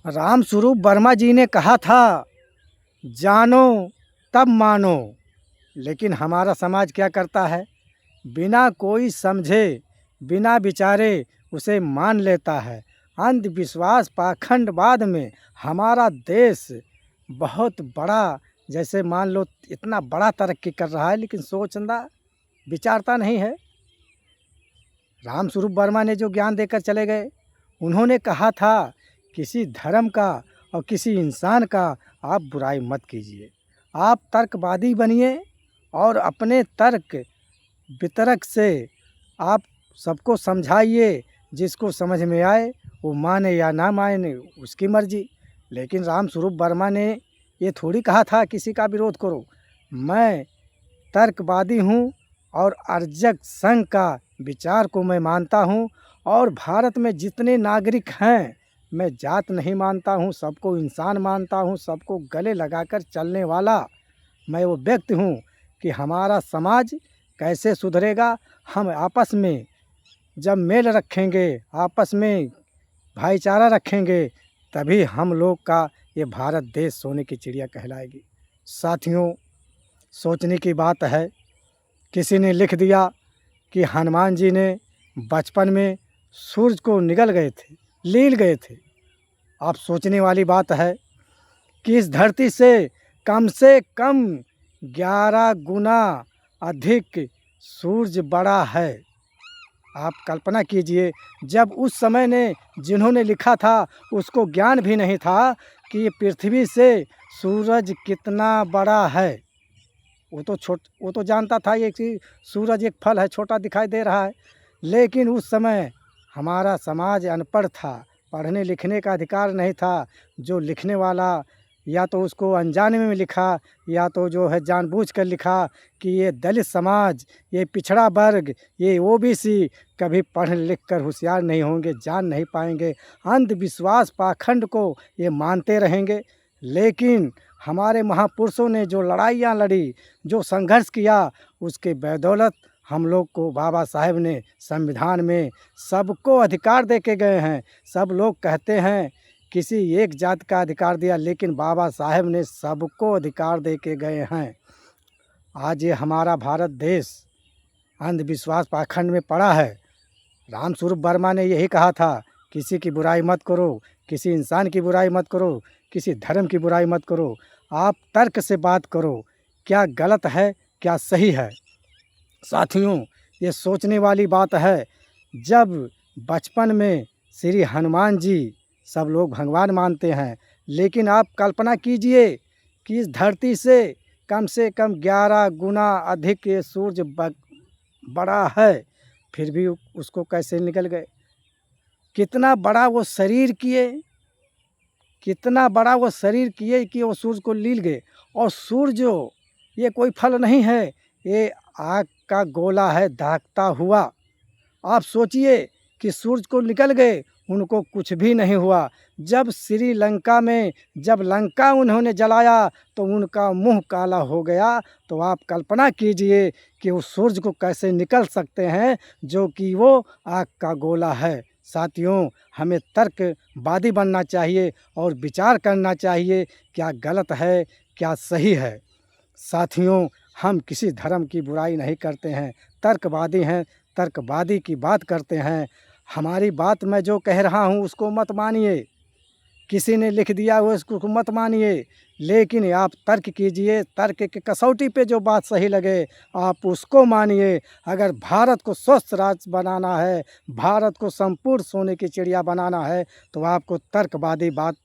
राम स्वरूप वर्मा जी ने कहा था, जानो तब मानो। लेकिन हमारा समाज क्या करता है, बिना कोई समझे, बिना विचारे उसे मान लेता है। अंधविश्वास पाखंडवाद में हमारा देश बहुत बड़ा, जैसे मान लो इतना बड़ा तरक्की कर रहा है, लेकिन सोचना विचारता नहीं है। राम स्वरूप वर्मा ने जो ज्ञान देकर चले गए, उन्होंने कहा था किसी धर्म का और किसी इंसान का आप बुराई मत कीजिए। आप तर्कवादी बनिए और अपने तर्क वितरक से आप सबको समझाइए। जिसको समझ में आए वो माने या ना माने, उसकी मर्जी। लेकिन राम स्वरूप वर्मा ने ये थोड़ी कहा था किसी का विरोध करो। मैं तर्कवादी हूँ और अर्जक संघ का विचार को मैं मानता हूँ। और भारत में जितने नागरिक हैं, मैं जात नहीं मानता हूँ, सबको इंसान मानता हूँ। सबको गले लगाकर चलने वाला मैं वो व्यक्ति हूँ कि हमारा समाज कैसे सुधरेगा। हम आपस में जब मेल रखेंगे, आपस में भाईचारा रखेंगे, तभी हम लोग का ये भारत देश सोने की चिड़िया कहलाएगी। साथियों, सोचने की बात है। किसी ने लिख दिया कि हनुमान जी ने बचपन में सूरज को निगल गए थे, लील गए थे। आप सोचने वाली बात है कि इस धरती से कम 11 गुना अधिक सूरज बड़ा है। आप कल्पना कीजिए, जब उस समय ने जिन्होंने लिखा था उसको ज्ञान भी नहीं था कि ये पृथ्वी से सूरज कितना बड़ा है। वो तो जानता था ये कि सूरज एक फल है, छोटा दिखाई दे रहा है। लेकिन उस समय हमारा समाज अनपढ़ था, पढ़ने लिखने का अधिकार नहीं था। जो लिखने वाला या तो उसको अनजाने में लिखा, या तो जो है जानबूझकर लिखा कि ये दलित समाज, ये पिछड़ा वर्ग, ये ओबीसी कभी पढ़ लिख कर होशियार नहीं होंगे, जान नहीं पाएंगे। अंधविश्वास पाखंड को ये मानते रहेंगे। लेकिन हमारे महापुरुषों ने जो लड़ाइयाँ लड़ी, जो संघर्ष किया, उसके बदौलत हम लोग को बाबा साहेब ने संविधान में सबको अधिकार दे के गए हैं। सब लोग कहते हैं किसी एक जात का अधिकार दिया, लेकिन बाबा साहेब ने सबको अधिकार दे के गए हैं। आज ये हमारा भारत देश अंधविश्वास पाखंड में पड़ा है। राम स्वरूप वर्मा ने यही कहा था, किसी की बुराई मत करो, किसी इंसान की बुराई मत करो, किसी धर्म की बुराई मत करो। आप तर्क से बात करो, क्या गलत है क्या सही है। साथियों, ये सोचने वाली बात है। जब बचपन में श्री हनुमान जी, सब लोग भगवान मानते हैं, लेकिन आप कल्पना कीजिए कि इस धरती से कम 11 गुना अधिक ये सूरज बड़ा है, फिर भी उसको कैसे निकल गए। कितना बड़ा वो शरीर किए, कितना बड़ा वो शरीर किए कि वो सूरज को लील गए। और सूरज ये कोई फल नहीं है, ये आग का गोला है दागता हुआ। आप सोचिए कि सूरज को निकल गए, उनको कुछ भी नहीं हुआ। जब श्रीलंका में जब लंका उन्होंने जलाया तो उनका मुंह काला हो गया। तो आप कल्पना कीजिए कि उस सूरज को कैसे निकल सकते हैं जो कि वो आग का गोला है। साथियों, हमें तर्कवादी बनना चाहिए और विचार करना चाहिए, क्या गलत है क्या सही है। साथियों, हम किसी धर्म की बुराई नहीं करते हैं, तर्कवादी हैं, तर्कवादी की बात करते हैं। हमारी बात मैं जो कह रहा हूँ उसको मत मानिए, किसी ने लिख दिया वो इसको मत मानिए। लेकिन आप तर्क कीजिए, तर्क की कसौटी पे जो बात सही लगे आप उसको मानिए। अगर भारत को स्वस्थ राज्य बनाना है, भारत को संपूर्ण सोने की चिड़िया बनाना है, तो आपको तर्कवादी बात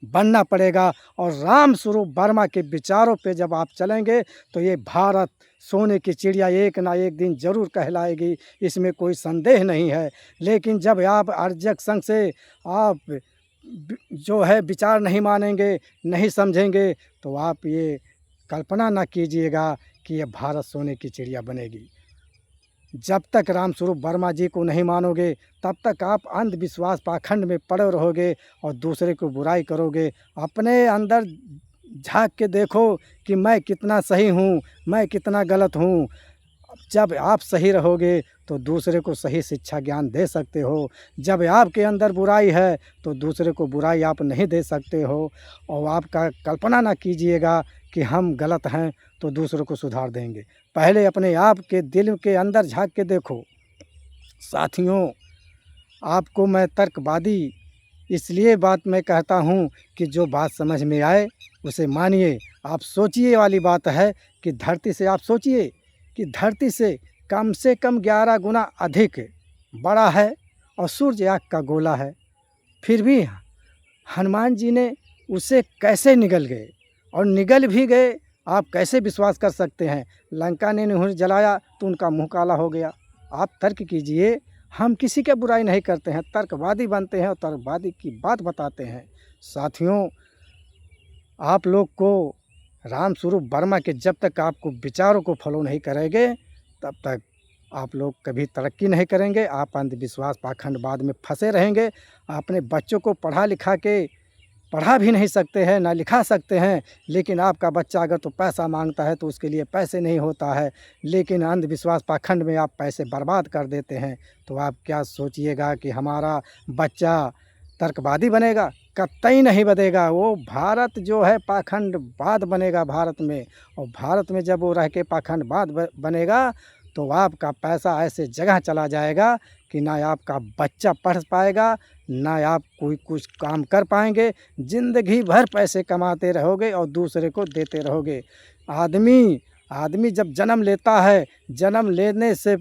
बनना पड़ेगा। और राम स्वरूप वर्मा के विचारों पे जब आप चलेंगे तो ये भारत सोने की चिड़िया एक ना एक दिन ज़रूर कहलाएगी, इसमें कोई संदेह नहीं है। लेकिन जब आप अर्जक संघ से आप जो है विचार नहीं मानेंगे, नहीं समझेंगे, तो आप ये कल्पना ना कीजिएगा कि ये भारत सोने की चिड़िया बनेगी। जब तक राम स्वरूप वर्मा जी को नहीं मानोगे, तब तक आप अंधविश्वास पाखंड में पड़े रहोगे और दूसरे को बुराई करोगे। अपने अंदर झांक के देखो कि मैं कितना सही हूँ, मैं कितना गलत हूँ। जब आप सही रहोगे तो दूसरे को सही शिक्षा ज्ञान दे सकते हो। जब आपके अंदर बुराई है तो दूसरे को बुराई आप नहीं दे सकते हो। और आपका कल्पना ना कीजिएगा कि हम गलत हैं तो दूसरों को सुधार देंगे। पहले अपने आप के दिल के अंदर झांक के देखो। साथियों, आपको मैं तर्कवादी इसलिए बात मैं कहता हूँ कि जो बात समझ में आए उसे मानिए। आप सोचिए वाली बात है कि धरती से आप सोचिए कि धरती से कम 11 गुना अधिक बड़ा है और सूर्य आग का गोला है। फिर भी हनुमान जी ने उसे कैसे निगल गए, और निगल भी गए। आप कैसे विश्वास कर सकते हैं? लंका ने उन्हें जलाया तो उनका मुँह काला हो गया। आप तर्क कीजिए। हम किसी के बुराई नहीं करते हैं, तर्कवादी बनते हैं और तर्कवादी की बात बताते हैं। साथियों, आप लोग को राम स्वरूप वर्मा के जब तक आपको विचारों को फॉलो नहीं करेंगे तब तक आप लोग कभी तरक्की नहीं करेंगे। आप अंधविश्वास पाखंडवाद में फंसे रहेंगे। अपने बच्चों को पढ़ा भी नहीं सकते हैं, ना लिखा सकते हैं। लेकिन आपका बच्चा अगर तो पैसा मांगता है तो उसके लिए पैसे नहीं होता है। लेकिन अंधविश्वास पाखंड में आप पैसे बर्बाद कर देते हैं। तो आप क्या सोचिएगा कि हमारा बच्चा तर्कवादी बनेगा? कतई नहीं बनेगा। वो भारत जो है पाखंडवाद बनेगा भारत में। और भारत में जब वो रह के पाखंडवाद बनेगा तो आपका पैसा ऐसे जगह चला जाएगा कि ना आपका बच्चा पढ़ पाएगा, ना आप कोई कुछ काम कर पाएंगे। ज़िंदगी भर पैसे कमाते रहोगे और दूसरे को देते रहोगे। आदमी जब जन्म लेता है, जन्म लेने से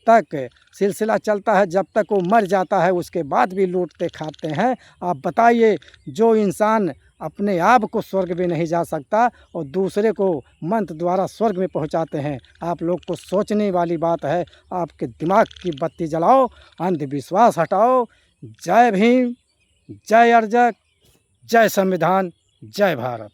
तक सिलसिला चलता है, जब तक वो मर जाता है उसके बाद भी लूटते खाते हैं। आप बताइए, जो इंसान अपने आप को स्वर्ग में नहीं जा सकता और दूसरे को मंत्र द्वारा स्वर्ग में पहुंचाते हैं। आप लोग को सोचने वाली बात है। आपके दिमाग की बत्ती जलाओ, अंधविश्वास हटाओ। जय भीम, जय अर्जक, जय संविधान, जय भारत।